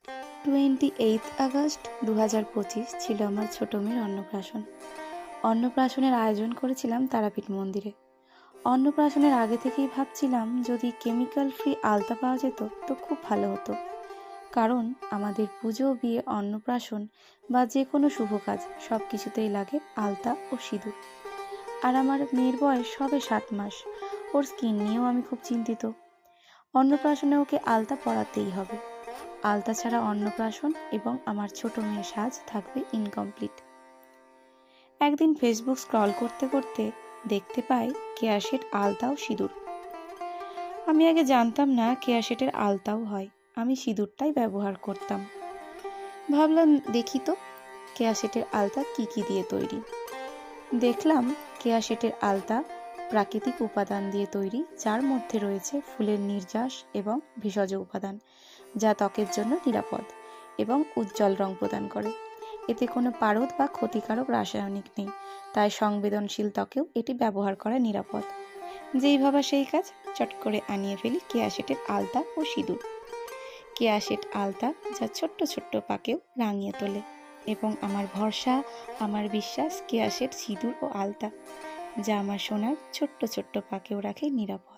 28 August 2025 ছিল আমার ছোট মেয়ের অন্নপ্রাশন। অন্নপ্রাশনের আয়োজন করেছিলাম তারাপীঠ মন্দিরে। অন্নপ্রাশনের আগে থেকেই ভাবছিলাম যদি কেমিক্যাল ফ্রি আলতা পাওয়া যেত তো খুব ভালো হতো, কারণ আমাদের পুজো, বিয়ে, অন্নপ্রাশন বা যে কোনো শুভ কাজ সব কিছুতেই লাগে আলতা ও সিঁদুর। আর আমার মেয়ের বয়স সবে 7 মাস, ওর স্কিন নিয়েও আমি খুব চিন্তিত। অন্নপ্রাশনে ওকে আলতা পরাতেই হবে। আলতা ছাড়া অন্নপ্রাশন এবং আমার ছোট মেয়ের সাজ থাকবে ইনকমপ্লিট। একদিন ফেসবুক স্ক্রল করতে করতে দেখতে পাই কেয়া শেঠ আলতা ও সিঁদুর। আমি আগে জানতাম না কেয়া শেঠের আলতাও হয়, আমি সিঁদুরটাই ব্যবহার করতাম। ভাবলাম দেখি তো কেয়া শেঠের আলতা কি কি দিয়ে তৈরি। দেখলাম কেয়া শেঠের আলতা প্রাকৃতিক উপাদান দিয়ে তৈরি, যার মধ্যে রয়েছে ফুলের নির্যাস এবং ভেষজ উপাদান, যা ত্বকের জন্য নিরাপদ এবং উজ্জ্বল রং প্রদান করে। এতে কোনো পারদ বা ক্ষতিকারক রাসায়নিক নেই, তাই সংবেদনশীল ত্বকেও এটি ব্যবহার করা নিরাপদ। যেই ভাবা সেই কাজ, চট করে আনিয়ে ফেলি কেয়া শেঠের আলতা ও সিঁদুর। কেয়া শেঠ আলতা যা ছোট্ট ছোট্ট পাকেও রাঙিয়ে তোলে, এবং আমার ভরসা, আমার বিশ্বাস কেয়া শেঠ সিঁদুর ও আলতা, যা আমার সোনার ছোট্ট ছোট্ট পাকেও রাখে নিরাপদ।